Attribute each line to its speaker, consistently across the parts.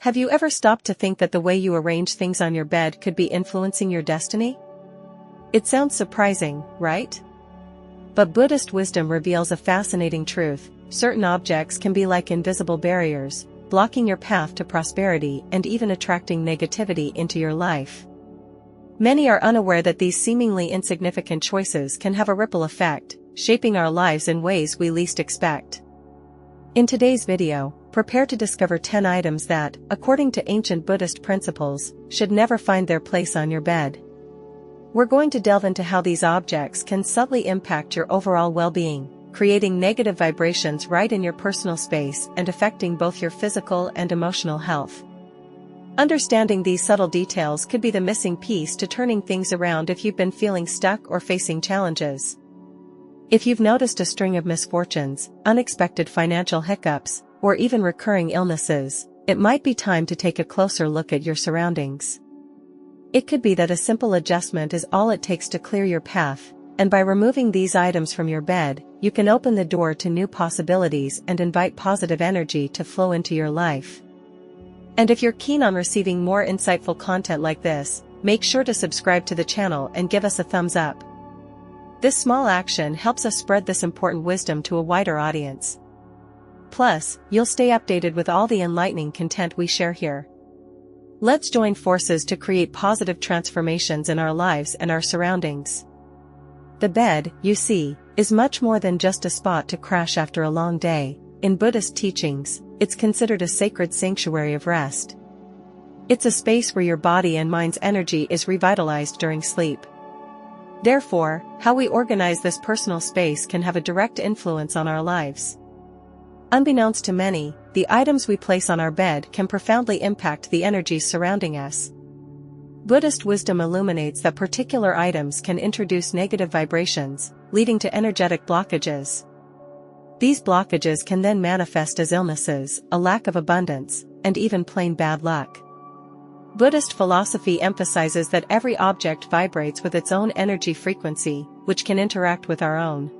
Speaker 1: Have you ever stopped to think that the way you arrange things on your bed could be influencing your destiny? It sounds surprising, right? But Buddhist wisdom reveals a fascinating truth: certain objects can be like invisible barriers, blocking your path to prosperity and even attracting negativity into your life. Many are unaware that these seemingly insignificant choices can have a ripple effect, shaping our lives in ways we least expect. In today's video, prepare to discover 10 items that, according to ancient Buddhist principles, should never find their place on your bed. We're going to delve into how these objects can subtly impact your overall well-being, creating negative vibrations right in your personal space and affecting both your physical and emotional health. Understanding these subtle details could be the missing piece to turning things around if you've been feeling stuck or facing challenges. If you've noticed a string of misfortunes, unexpected financial hiccups, or even recurring illnesses, it might be time to take a closer look at your surroundings. It could be that a simple adjustment is all it takes to clear your path, and by removing these items from your bed, you can open the door to new possibilities and invite positive energy to flow into your life. And if you're keen on receiving more insightful content like this, make sure to subscribe to the channel and give us a thumbs up. This small action helps us spread this important wisdom to a wider audience. Plus, you'll stay updated with all the enlightening content we share here. Let's join forces to create positive transformations in our lives and our surroundings. The bed, you see, is much more than just a spot to crash after a long day. In Buddhist teachings, it's considered a sacred sanctuary of rest. It's a space where your body and mind's energy is revitalized during sleep. Therefore, how we organize this personal space can have a direct influence on our lives. Unbeknownst to many, the items we place on our bed can profoundly impact the energies surrounding us. Buddhist wisdom illuminates that particular items can introduce negative vibrations, leading to energetic blockages. These blockages can then manifest as illnesses, a lack of abundance, and even plain bad luck. Buddhist philosophy emphasizes that every object vibrates with its own energy frequency, which can interact with our own.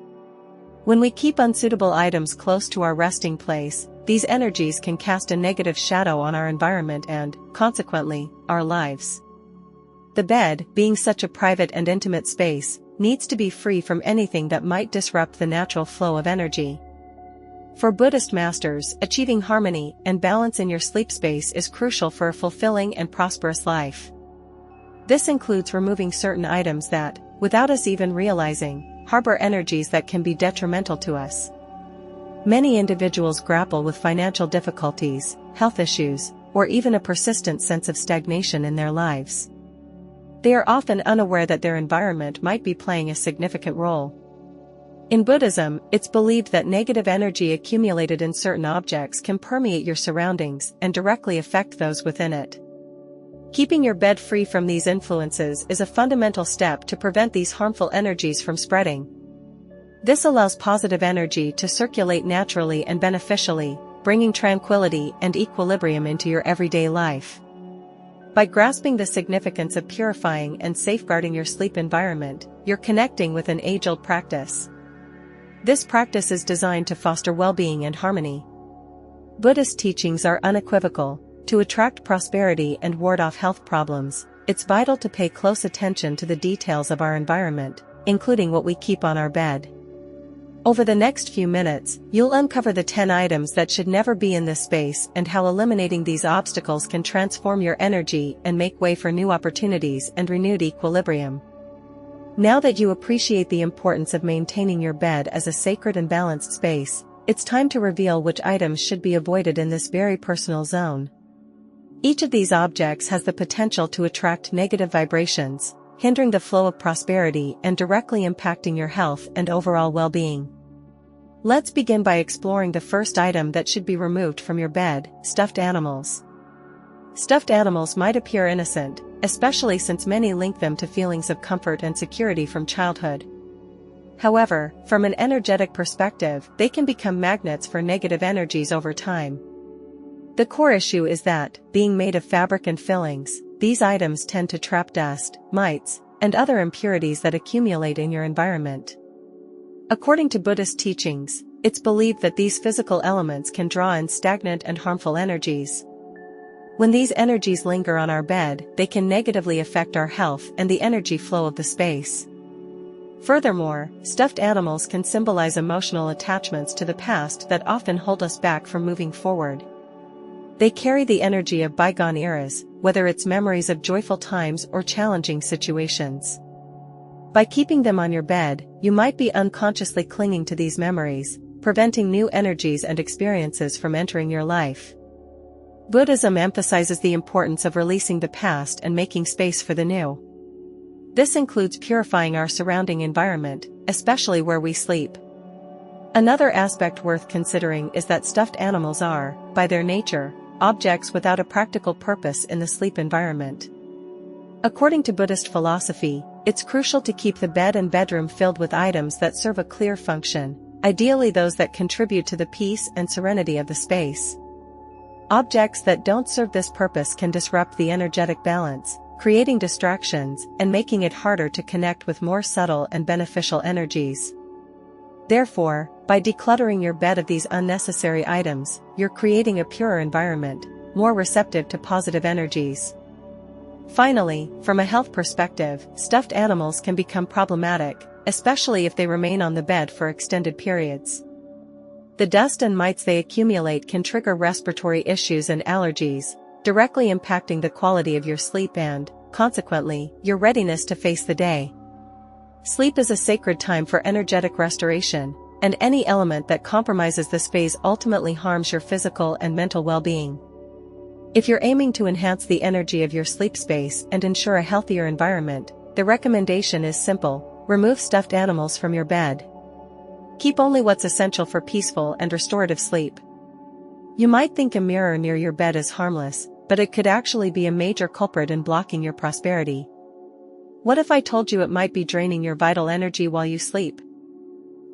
Speaker 1: When we keep unsuitable items close to our resting place, these energies can cast a negative shadow on our environment and, consequently, our lives. The bed, being such a private and intimate space, needs to be free from anything that might disrupt the natural flow of energy. For Buddhist masters, achieving harmony and balance in your sleep space is crucial for a fulfilling and prosperous life. This includes removing certain items that, without us even realizing, harbor energies that can be detrimental to us. Many individuals grapple with financial difficulties, health issues, or even a persistent sense of stagnation in their lives. They are often unaware that their environment might be playing a significant role. In Buddhism, it's believed that negative energy accumulated in certain objects can permeate your surroundings and directly affect those within it. Keeping your bed free from these influences is a fundamental step to prevent these harmful energies from spreading. This allows positive energy to circulate naturally and beneficially, bringing tranquility and equilibrium into your everyday life. By grasping the significance of purifying and safeguarding your sleep environment, you're connecting with an age-old practice. This practice is designed to foster well-being and harmony. Buddhist teachings are unequivocal: to attract prosperity and ward off health problems, it's vital to pay close attention to the details of our environment, including what we keep on our bed. Over the next few minutes, you'll uncover the 10 items that should never be in this space and how eliminating these obstacles can transform your energy and make way for new opportunities and renewed equilibrium. Now that you appreciate the importance of maintaining your bed as a sacred and balanced space, it's time to reveal which items should be avoided in this very personal zone. Each of these objects has the potential to attract negative vibrations, hindering the flow of prosperity and directly impacting your health and overall well-being. Let's begin by exploring the first item that should be removed from your bed: stuffed animals. Stuffed animals might appear innocent, especially since many link them to feelings of comfort and security from childhood. However, from an energetic perspective, they can become magnets for negative energies over time. The core issue is that, being made of fabric and fillings, these items tend to trap dust, mites, and other impurities that accumulate in your environment. According to Buddhist teachings, it's believed that these physical elements can draw in stagnant and harmful energies. When these energies linger on our bed, they can negatively affect our health and the energy flow of the space. Furthermore, stuffed animals can symbolize emotional attachments to the past that often hold us back from moving forward. They carry the energy of bygone eras, whether it's memories of joyful times or challenging situations. By keeping them on your bed, you might be unconsciously clinging to these memories, preventing new energies and experiences from entering your life. Buddhism emphasizes the importance of releasing the past and making space for the new. This includes purifying our surrounding environment, especially where we sleep. Another aspect worth considering is that stuffed animals are, by their nature, objects without a practical purpose in the sleep environment. According to Buddhist philosophy, it's crucial to keep the bed and bedroom filled with items that serve a clear function, ideally those that contribute to the peace and serenity of the space. Objects that don't serve this purpose can disrupt the energetic balance, creating distractions and making it harder to connect with more subtle and beneficial energies. Therefore, by decluttering your bed of these unnecessary items, you're creating a purer environment, more receptive to positive energies. Finally, from a health perspective, stuffed animals can become problematic, especially if they remain on the bed for extended periods. The dust and mites they accumulate can trigger respiratory issues and allergies, directly impacting the quality of your sleep and, consequently, your readiness to face the day. Sleep is a sacred time for energetic restoration, and any element that compromises this phase ultimately harms your physical and mental well-being. If you're aiming to enhance the energy of your sleep space and ensure a healthier environment, the recommendation is simple: remove stuffed animals from your bed. Keep only what's essential for peaceful and restorative sleep. You might think a mirror near your bed is harmless, but it could actually be a major culprit in blocking your prosperity. What if I told you it might be draining your vital energy while you sleep?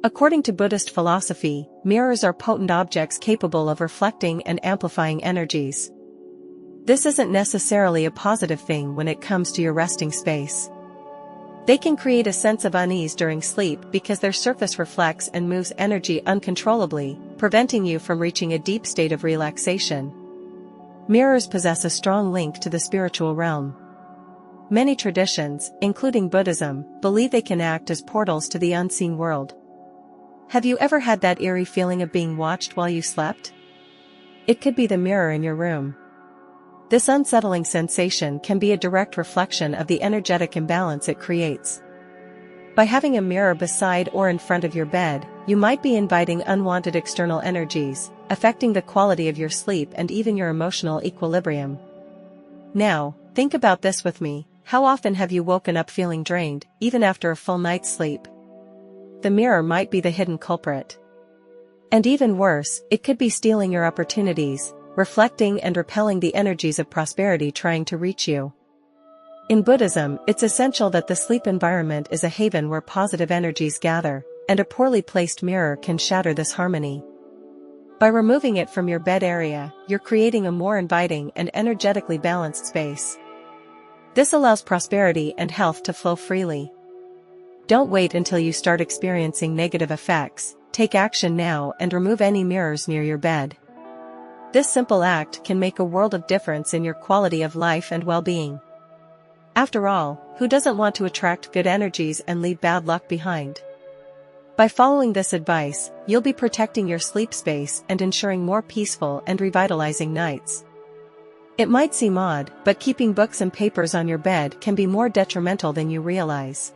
Speaker 1: According to Buddhist philosophy, mirrors are potent objects capable of reflecting and amplifying energies. This isn't necessarily a positive thing when it comes to your resting space. They can create a sense of unease during sleep because their surface reflects and moves energy uncontrollably, preventing you from reaching a deep state of relaxation. Mirrors possess a strong link to the spiritual realm. Many traditions, including Buddhism, believe they can act as portals to the unseen world. Have you ever had that eerie feeling of being watched while you slept? It could be the mirror in your room. This unsettling sensation can be a direct reflection of the energetic imbalance it creates. By having a mirror beside or in front of your bed, you might be inviting unwanted external energies, affecting the quality of your sleep and even your emotional equilibrium. Now, think about this with me: how often have you woken up feeling drained, even after a full night's sleep? The mirror might be the hidden culprit. And even worse, it could be stealing your opportunities, reflecting and repelling the energies of prosperity trying to reach you. In Buddhism, it's essential that the sleep environment is a haven where positive energies gather, and a poorly placed mirror can shatter this harmony. By removing it from your bed area, you're creating a more inviting and energetically balanced space. This allows prosperity and health to flow freely. Don't wait until you start experiencing negative effects. Take action now and remove any mirrors near your bed. This simple act can make a world of difference in your quality of life and well-being. After all, who doesn't want to attract good energies and leave bad luck behind? By following this advice, you'll be protecting your sleep space and ensuring more peaceful and revitalizing nights. It might seem odd, but keeping books and papers on your bed can be more detrimental than you realize.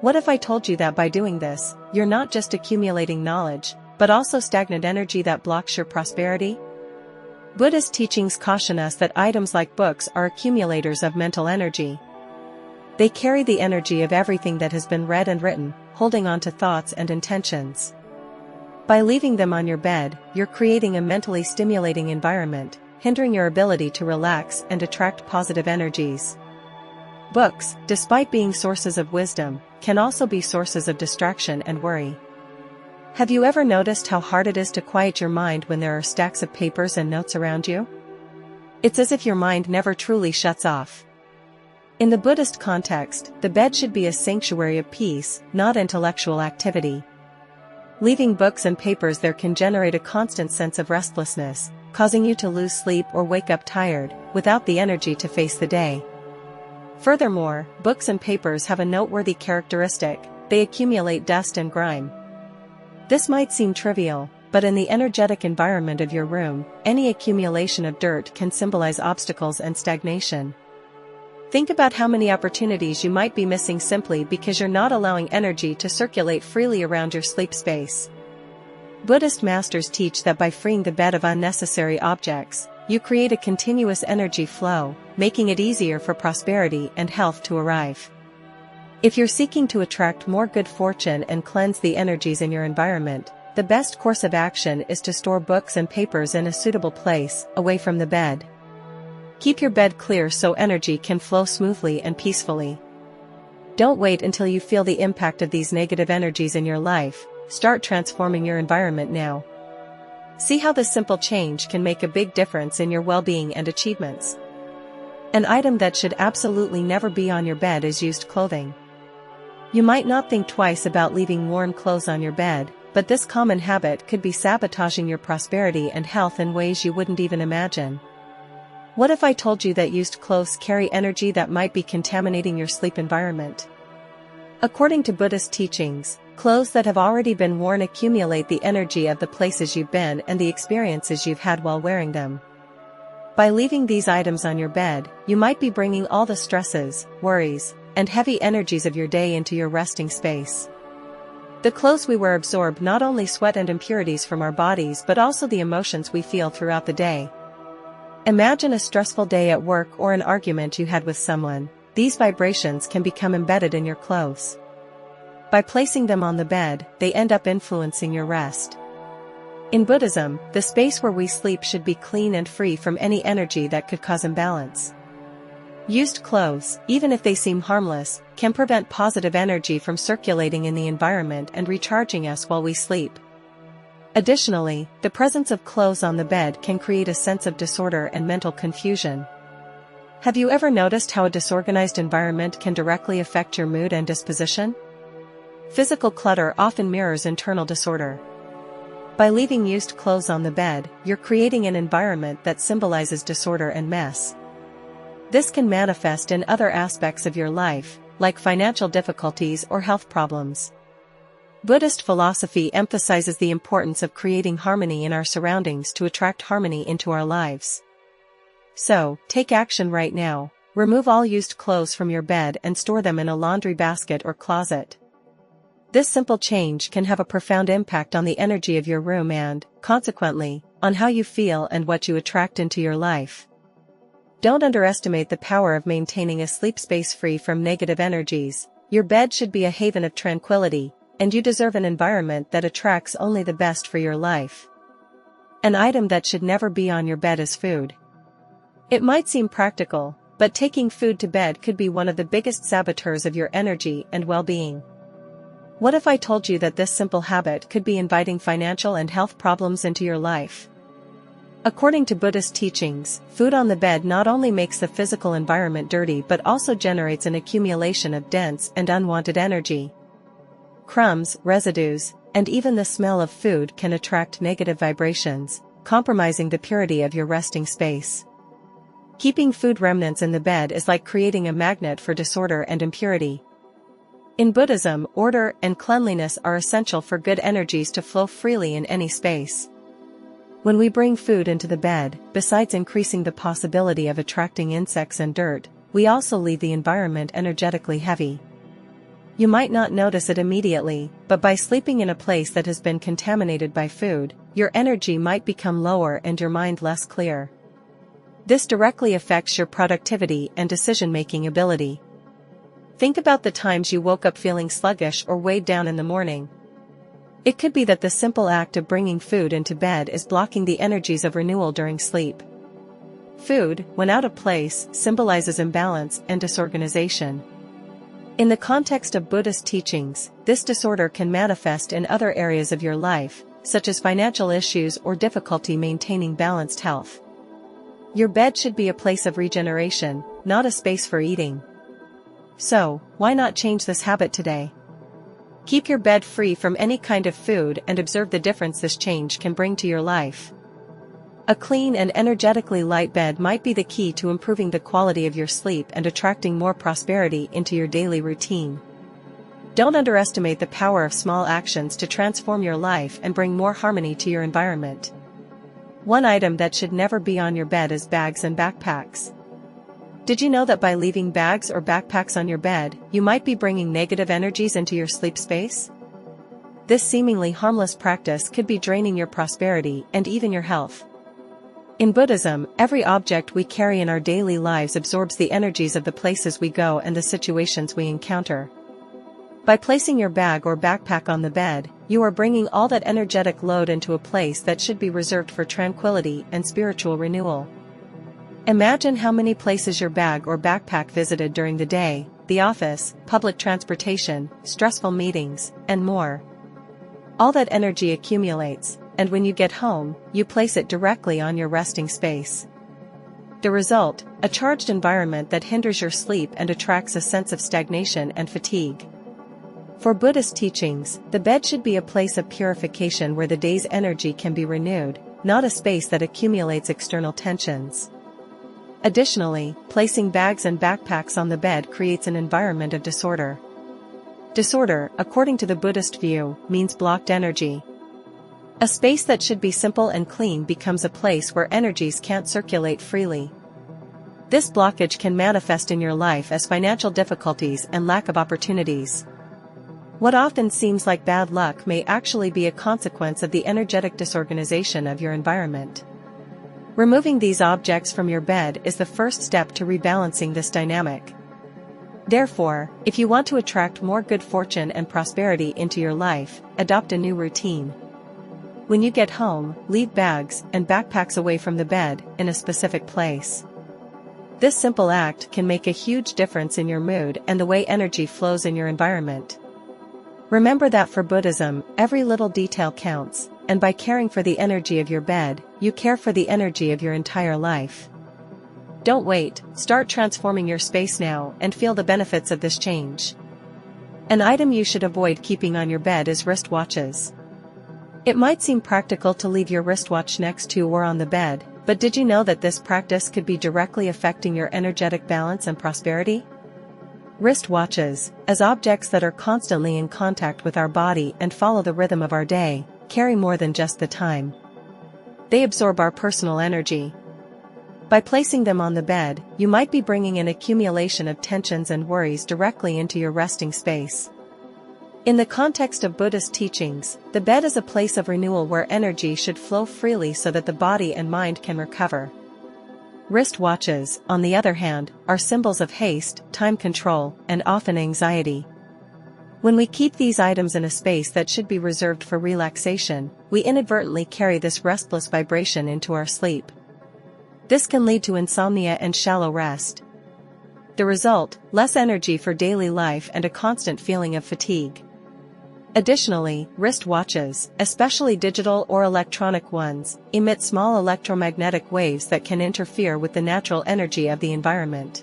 Speaker 1: What if I told you that by doing this, you're not just accumulating knowledge, but also stagnant energy that blocks your prosperity? Buddhist teachings caution us that items like books are accumulators of mental energy. They carry the energy of everything that has been read and written, holding on to thoughts and intentions. By leaving them on your bed, you're creating a mentally stimulating environment, hindering your ability to relax and attract positive energies. Books, despite being sources of wisdom, can also be sources of distraction and worry. Have you ever noticed how hard it is to quiet your mind when there are stacks of papers and notes around you? It's as if your mind never truly shuts off. In the Buddhist context, the bed should be a sanctuary of peace, not intellectual activity. Leaving books and papers there can generate a constant sense of restlessness, causing you to lose sleep or wake up tired, without the energy to face the day. Furthermore, books and papers have a noteworthy characteristic: they accumulate dust and grime. This might seem trivial, but in the energetic environment of your room, any accumulation of dirt can symbolize obstacles and stagnation. Think about how many opportunities you might be missing simply because you're not allowing energy to circulate freely around your sleep space. Buddhist masters teach that by freeing the bed of unnecessary objects, you create a continuous energy flow, making it easier for prosperity and health to arrive. If you're seeking to attract more good fortune and cleanse the energies in your environment, the best course of action is to store books and papers in a suitable place, away from the bed. Keep your bed clear so energy can flow smoothly and peacefully. Don't wait until you feel the impact of these negative energies in your life. Start transforming your environment now. See how this simple change can make a big difference in your well-being and achievements. An item that should absolutely never be on your bed is used clothing. You might not think twice about leaving worn clothes on your bed, but this common habit could be sabotaging your prosperity and health in ways you wouldn't even imagine. What if I told you that used clothes carry energy that might be contaminating your sleep environment? According to Buddhist teachings, clothes that have already been worn accumulate the energy of the places you've been and the experiences you've had while wearing them. By leaving these items on your bed, you might be bringing all the stresses, worries, and heavy energies of your day into your resting space. The clothes we wear absorb not only sweat and impurities from our bodies but also the emotions we feel throughout the day. Imagine a stressful day at work or an argument you had with someone. These vibrations can become embedded in your clothes. By placing them on the bed, they end up influencing your rest. In Buddhism, the space where we sleep should be clean and free from any energy that could cause imbalance. Used clothes, even if they seem harmless, can prevent positive energy from circulating in the environment and recharging us while we sleep. Additionally, the presence of clothes on the bed can create a sense of disorder and mental confusion. Have you ever noticed how a disorganized environment can directly affect your mood and disposition? Physical clutter often mirrors internal disorder. By leaving used clothes on the bed, you're creating an environment that symbolizes disorder and mess. This can manifest in other aspects of your life, like financial difficulties or health problems. Buddhist philosophy emphasizes the importance of creating harmony in our surroundings to attract harmony into our lives. So, take action right now. Remove all used clothes from your bed and store them in a laundry basket or closet. This simple change can have a profound impact on the energy of your room and, consequently, on how you feel and what you attract into your life. Don't underestimate the power of maintaining a sleep space free from negative energies. Your bed should be a haven of tranquility, and you deserve an environment that attracts only the best for your life. An item that should never be on your bed is food. It might seem practical, but taking food to bed could be one of the biggest saboteurs of your energy and well-being. What if I told you that this simple habit could be inviting financial and health problems into your life? According to Buddhist teachings, food on the bed not only makes the physical environment dirty but also generates an accumulation of dense and unwanted energy. Crumbs, residues, and even the smell of food can attract negative vibrations, compromising the purity of your resting space. Keeping food remnants in the bed is like creating a magnet for disorder and impurity. In Buddhism, order and cleanliness are essential for good energies to flow freely in any space. When we bring food into the bed, besides increasing the possibility of attracting insects and dirt, we also leave the environment energetically heavy. You might not notice it immediately, but by sleeping in a place that has been contaminated by food, your energy might become lower and your mind less clear. This directly affects your productivity and decision-making ability. Think about the times you woke up feeling sluggish or weighed down in the morning. It could be that the simple act of bringing food into bed is blocking the energies of renewal during sleep. Food, when out of place, symbolizes imbalance and disorganization. In the context of Buddhist teachings, this disorder can manifest in other areas of your life, such as financial issues or difficulty maintaining balanced health. Your bed should be a place of regeneration, not a space for eating. So, why not change this habit today? Keep your bed free from any kind of food and observe the difference this change can bring to your life. A clean and energetically light bed might be the key to improving the quality of your sleep and attracting more prosperity into your daily routine. Don't underestimate the power of small actions to transform your life and bring more harmony to your environment. One item that should never be on your bed is bags and backpacks. Did you know that by leaving bags or backpacks on your bed, you might be bringing negative energies into your sleep space? This seemingly harmless practice could be draining your prosperity and even your health. In Buddhism, every object we carry in our daily lives absorbs the energies of the places we go and the situations we encounter. By placing your bag or backpack on the bed, you are bringing all that energetic load into a place that should be reserved for tranquility and spiritual renewal. Imagine how many places your bag or backpack visited during the day: the office, public transportation, stressful meetings, and more. All that energy accumulates, and when you get home, you place it directly on your resting space. The result: a charged environment that hinders your sleep and attracts a sense of stagnation and fatigue. For Buddhist teachings, the bed should be a place of purification where the day's energy can be renewed, not a space that accumulates external tensions. Additionally, placing bags and backpacks on the bed creates an environment of disorder. Disorder, according to the Buddhist view, means blocked energy. A space that should be simple and clean becomes a place where energies can't circulate freely. This blockage can manifest in your life as financial difficulties and lack of opportunities. What often seems like bad luck may actually be a consequence of the energetic disorganization of your environment. Removing these objects from your bed is the first step to rebalancing this dynamic. Therefore, if you want to attract more good fortune and prosperity into your life, adopt a new routine. When you get home, leave bags and backpacks away from the bed, in a specific place. This simple act can make a huge difference in your mood and the way energy flows in your environment. Remember that for Buddhism, every little detail counts, and by caring for the energy of your bed, you care for the energy of your entire life. Don't wait, start transforming your space now and feel the benefits of this change. An item you should avoid keeping on your bed is wristwatches. It might seem practical to leave your wristwatch next to or on the bed, but did you know that this practice could be directly affecting your energetic balance and prosperity? Wristwatches, as objects that are constantly in contact with our body and follow the rhythm of our day, carry more than just the time. They absorb our personal energy. By placing them on the bed, you might be bringing an accumulation of tensions and worries directly into your resting space. In the context of Buddhist teachings, the bed is a place of renewal where energy should flow freely so that the body and mind can recover. Wristwatches, on the other hand, are symbols of haste, time control, and often anxiety. When we keep these items in a space that should be reserved for relaxation, we inadvertently carry this restless vibration into our sleep. This can lead to insomnia and shallow rest. The result: less energy for daily life and a constant feeling of fatigue. Additionally, wristwatches, especially digital or electronic ones, emit small electromagnetic waves that can interfere with the natural energy of the environment.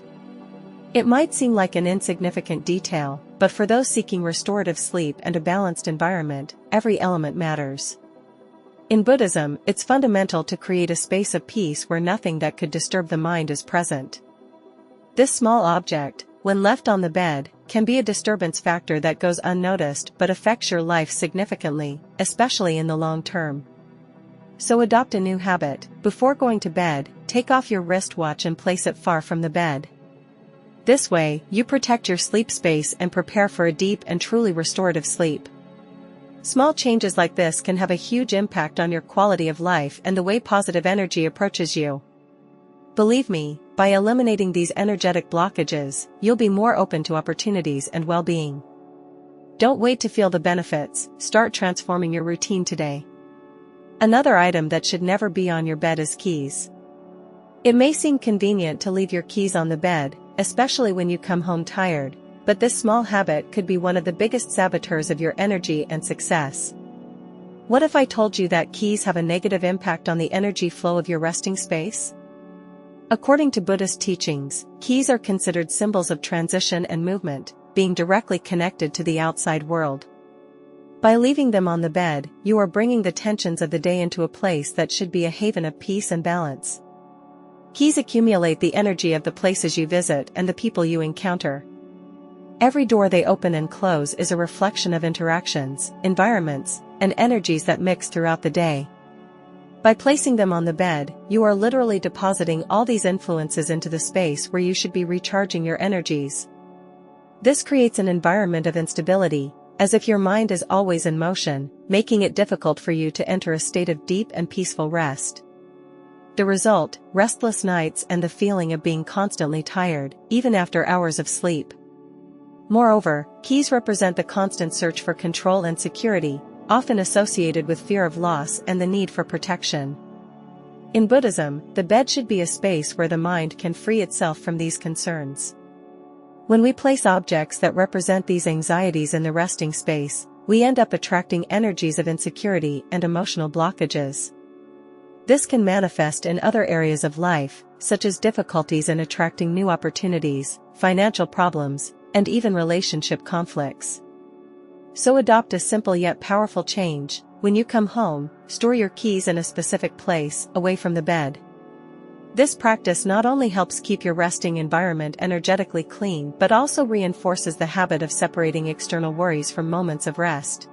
Speaker 1: It might seem like an insignificant detail, but for those seeking restorative sleep and a balanced environment, every element matters. In Buddhism, it's fundamental to create a space of peace where nothing that could disturb the mind is present. This small object, when left on the bed, can be a disturbance factor that goes unnoticed but affects your life significantly, especially in the long term. So adopt a new habit: before going to bed, take off your wristwatch and place it far from the bed. This way, you protect your sleep space and prepare for a deep and truly restorative sleep. Small changes like this can have a huge impact on your quality of life and the way positive energy approaches you. Believe me, by eliminating these energetic blockages, you'll be more open to opportunities and well-being. Don't wait to feel the benefits, start transforming your routine today. Another item that should never be on your bed is keys. It may seem convenient to leave your keys on the bed, especially when you come home tired, but this small habit could be one of the biggest saboteurs of your energy and success. What if I told you that keys have a negative impact on the energy flow of your resting space? According to Buddhist teachings, keys are considered symbols of transition and movement, being directly connected to the outside world. By leaving them on the bed, you are bringing the tensions of the day into a place that should be a haven of peace and balance. Keys accumulate the energy of the places you visit and the people you encounter. Every door they open and close is a reflection of interactions, environments, and energies that mix throughout the day. By placing them on the bed, you are literally depositing all these influences into the space where you should be recharging your energies. This creates an environment of instability, as if your mind is always in motion, making it difficult for you to enter a state of deep and peaceful rest. The result, restless nights and the feeling of being constantly tired, even after hours of sleep. Moreover, keys represent the constant search for control and security, often associated with fear of loss and the need for protection. In Buddhism, the bed should be a space where the mind can free itself from these concerns. When we place objects that represent these anxieties in the resting space, we end up attracting energies of insecurity and emotional blockages. This can manifest in other areas of life, such as difficulties in attracting new opportunities, financial problems, and even relationship conflicts. So adopt a simple yet powerful change. When you come home, store your keys in a specific place, away from the bed. This practice not only helps keep your resting environment energetically clean but also reinforces the habit of separating external worries from moments of rest.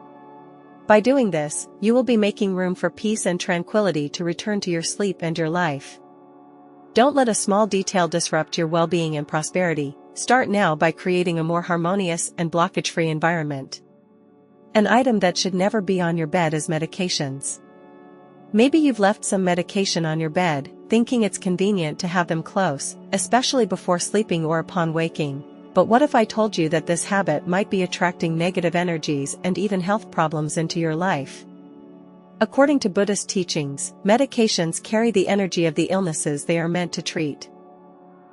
Speaker 1: By doing this, you will be making room for peace and tranquility to return to your sleep and your life. Don't let a small detail disrupt your well-being and prosperity. Start now by creating a more harmonious and blockage-free environment. An item that should never be on your bed is medications. Maybe you've left some medication on your bed, thinking it's convenient to have them close, especially before sleeping or upon waking. But what if I told you that this habit might be attracting negative energies and even health problems into your life? According to Buddhist teachings, medications carry the energy of the illnesses they are meant to treat.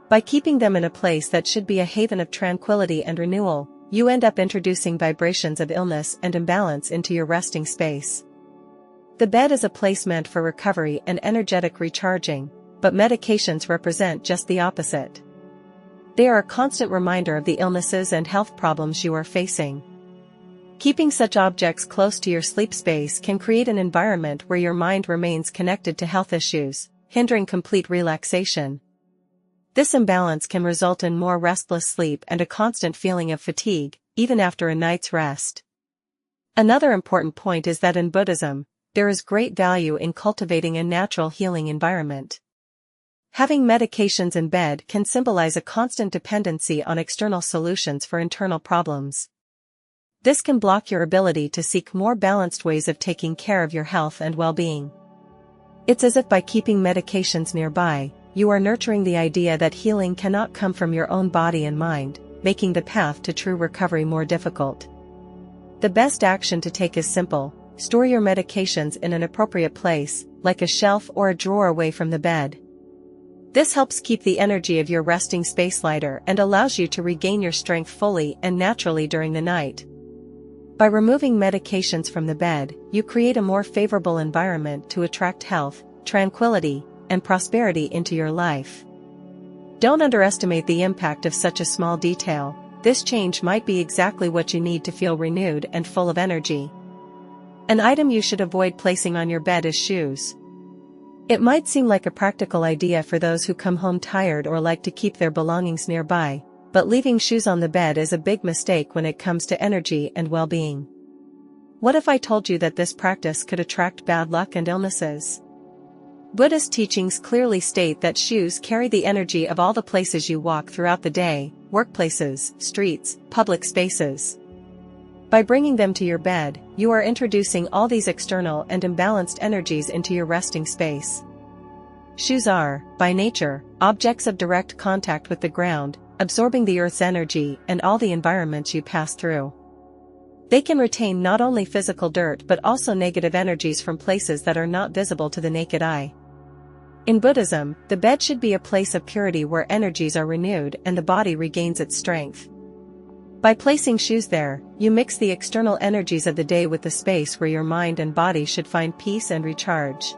Speaker 1: By keeping them in a place that should be a haven of tranquility and renewal, you end up introducing vibrations of illness and imbalance into your resting space. The bed is a place meant for recovery and energetic recharging, but medications represent just the opposite. They are a constant reminder of the illnesses and health problems you are facing. Keeping such objects close to your sleep space can create an environment where your mind remains connected to health issues, hindering complete relaxation. This imbalance can result in more restless sleep and a constant feeling of fatigue, even after a night's rest. Another important point is that in Buddhism, there is great value in cultivating a natural healing environment. Having medications in bed can symbolize a constant dependency on external solutions for internal problems. This can block your ability to seek more balanced ways of taking care of your health and well-being. It's as if by keeping medications nearby, you are nurturing the idea that healing cannot come from your own body and mind, making the path to true recovery more difficult. The best action to take is simple: store your medications in an appropriate place, like a shelf or a drawer away from the bed. This helps keep the energy of your resting space lighter and allows you to regain your strength fully and naturally during the night. By removing medications from the bed, you create a more favorable environment to attract health, tranquility, and prosperity into your life. Don't underestimate the impact of such a small detail. This change might be exactly what you need to feel renewed and full of energy. An item you should avoid placing on your bed is shoes. It might seem like a practical idea for those who come home tired or like to keep their belongings nearby, but leaving shoes on the bed is a big mistake when it comes to energy and well-being. What if I told you that this practice could attract bad luck and illnesses? Buddhist teachings clearly state that shoes carry the energy of all the places you walk throughout the day: workplaces, streets, public spaces. By bringing them to your bed, you are introducing all these external and imbalanced energies into your resting space. Shoes are, by nature, objects of direct contact with the ground, absorbing the earth's energy and all the environments you pass through. They can retain not only physical dirt but also negative energies from places that are not visible to the naked eye. In Buddhism, the bed should be a place of purity where energies are renewed and the body regains its strength. By placing shoes there, you mix the external energies of the day with the space where your mind and body should find peace and recharge.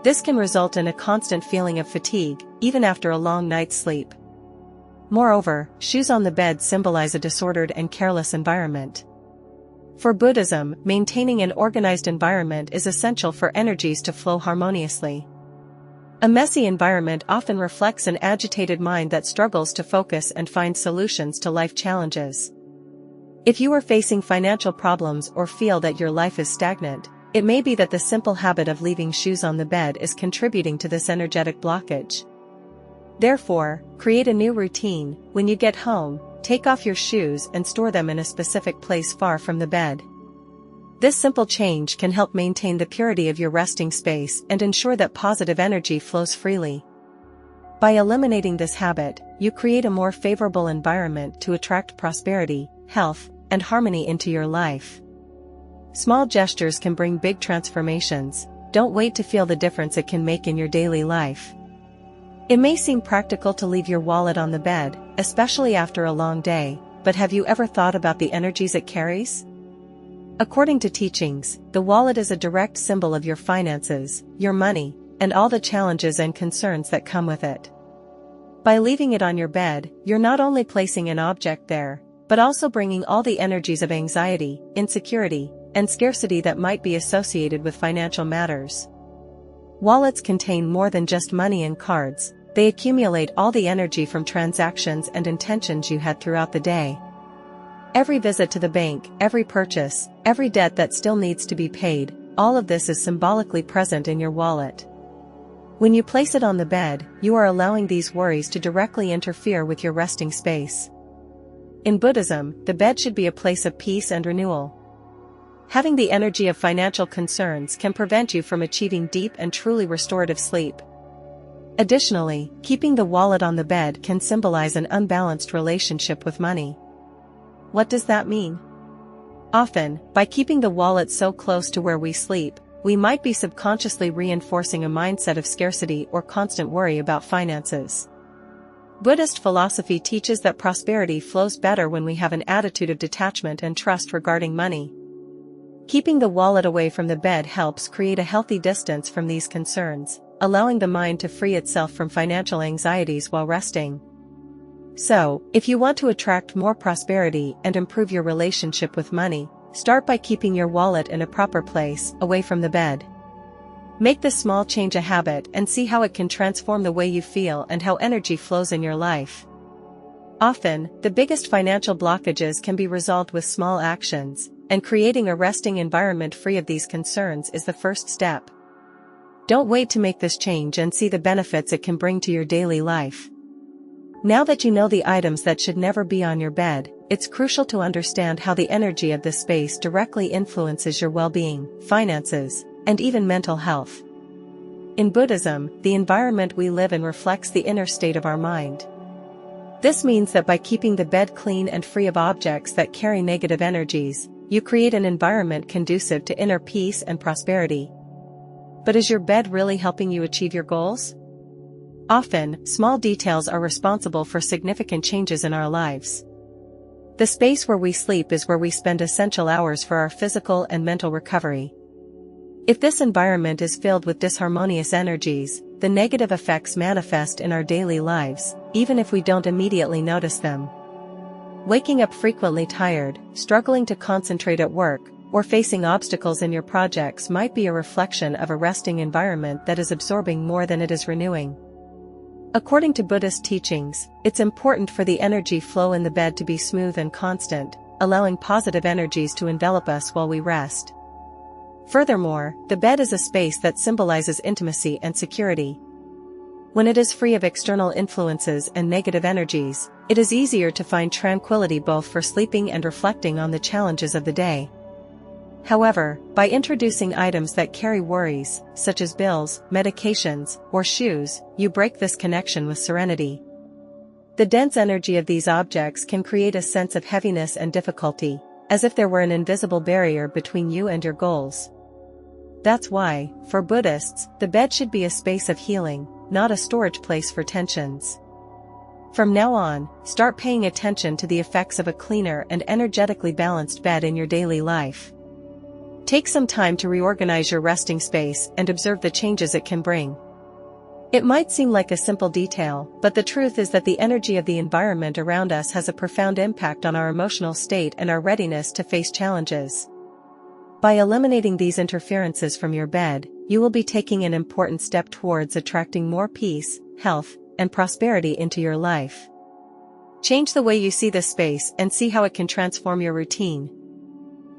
Speaker 1: This can result in a constant feeling of fatigue, even after a long night's sleep. Moreover, shoes on the bed symbolize a disordered and careless environment. For Buddhism, maintaining an organized environment is essential for energies to flow harmoniously. A messy environment often reflects an agitated mind that struggles to focus and find solutions to life challenges. If you are facing financial problems or feel that your life is stagnant, it may be that the simple habit of leaving shoes on the bed is contributing to this energetic blockage. Therefore, create a new routine. When you get home, take off your shoes and store them in a specific place far from the bed. This simple change can help maintain the purity of your resting space and ensure that positive energy flows freely. By eliminating this habit, you create a more favorable environment to attract prosperity, health, and harmony into your life. Small gestures can bring big transformations. Don't wait to feel the difference it can make in your daily life. It may seem practical to leave your wallet on the bed, especially after a long day, but have you ever thought about the energies it carries? According to teachings, the wallet is a direct symbol of your finances, your money, and all the challenges and concerns that come with it. By leaving it on your bed, you're not only placing an object there, but also bringing all the energies of anxiety, insecurity, and scarcity that might be associated with financial matters. Wallets contain more than just money and cards. They accumulate all the energy from transactions and intentions you had throughout the day. Every visit to the bank, every purchase, every debt that still needs to be paid, all of this is symbolically present in your wallet. When you place it on the bed, you are allowing these worries to directly interfere with your resting space. In Buddhism, the bed should be a place of peace and renewal. Having the energy of financial concerns can prevent you from achieving deep and truly restorative sleep. Additionally, keeping the wallet on the bed can symbolize an unbalanced relationship with money. What does that mean? Often, by keeping the wallet so close to where we sleep, we might be subconsciously reinforcing a mindset of scarcity or constant worry about finances. Buddhist philosophy teaches that prosperity flows better when we have an attitude of detachment and trust regarding money. Keeping the wallet away from the bed helps create a healthy distance from these concerns, allowing the mind to free itself from financial anxieties while resting. So, if you want to attract more prosperity and improve your relationship with money, start by keeping your wallet in a proper place, away from the bed. Make this small change a habit and see how it can transform the way you feel and how energy flows in your life. Often, the biggest financial blockages can be resolved with small actions, and creating a resting environment free of these concerns is the first step. Don't wait to make this change and see the benefits it can bring to your daily life. Now that you know the items that should never be on your bed, it's crucial to understand how the energy of this space directly influences your well-being, finances, and even mental health. In Buddhism, the environment we live in reflects the inner state of our mind. This means that by keeping the bed clean and free of objects that carry negative energies, you create an environment conducive to inner peace and prosperity. But is your bed really helping you achieve your goals? Often, small details are responsible for significant changes in our lives. The space where we sleep is where we spend essential hours for our physical and mental recovery. If this environment is filled with disharmonious energies, the negative effects manifest in our daily lives, even if we don't immediately notice them. Waking up frequently tired, struggling to concentrate at work, or facing obstacles in your projects might be a reflection of a resting environment that is absorbing more than it is renewing. According to Buddhist teachings, it's important for the energy flow in the bed to be smooth and constant, allowing positive energies to envelop us while we rest. Furthermore, the bed is a space that symbolizes intimacy and security. When it is free of external influences and negative energies, it is easier to find tranquility both for sleeping and reflecting on the challenges of the day. However, by introducing items that carry worries, such as bills, medications, or shoes, you break this connection with serenity. The dense energy of these objects can create a sense of heaviness and difficulty, as if there were an invisible barrier between you and your goals. That's why, for Buddhists, the bed should be a space of healing, not a storage place for tensions. From now on, start paying attention to the effects of a cleaner and energetically balanced bed in your daily life. Take some time to reorganize your resting space and observe the changes it can bring. It might seem like a simple detail, but the truth is that the energy of the environment around us has a profound impact on our emotional state and our readiness to face challenges. By eliminating these interferences from your bed, you will be taking an important step towards attracting more peace, health, and prosperity into your life. Change the way you see this space and see how it can transform your routine.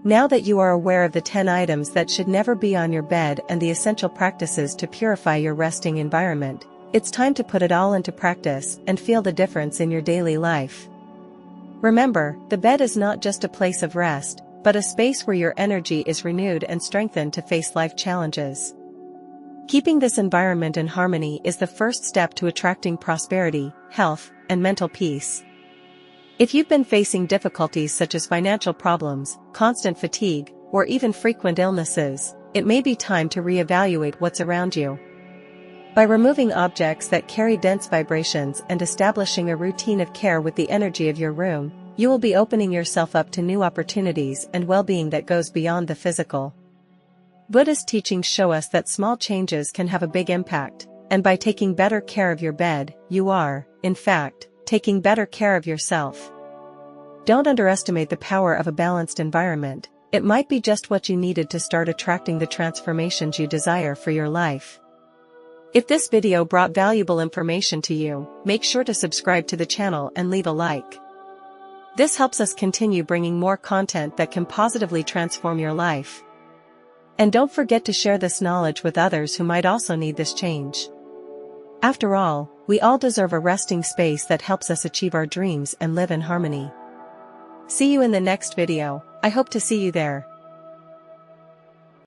Speaker 1: Now that you are aware of the 10 items that should never be on your bed and the essential practices to purify your resting environment, it's time to put it all into practice and feel the difference in your daily life. Remember, the bed is not just a place of rest, but a space where your energy is renewed and strengthened to face life challenges. Keeping this environment in harmony is the first step to attracting prosperity, health, and mental peace. If you've been facing difficulties such as financial problems, constant fatigue, or even frequent illnesses, it may be time to reevaluate what's around you. By removing objects that carry dense vibrations and establishing a routine of care with the energy of your room, you will be opening yourself up to new opportunities and well-being that goes beyond the physical. Buddhist teachings show us that small changes can have a big impact, and by taking better care of your bed, you are, in fact, taking better care of yourself. Don't underestimate the power of a balanced environment. It might be just what you needed to start attracting the transformations you desire for your life. If this video brought valuable information to you, make sure to subscribe to the channel and leave a like. This helps us continue bringing more content that can positively transform your life. And don't forget to share this knowledge with others who might also need this change. After all, we all deserve a resting space that helps us achieve our dreams and live in harmony. See you in the next video. I hope to see you there.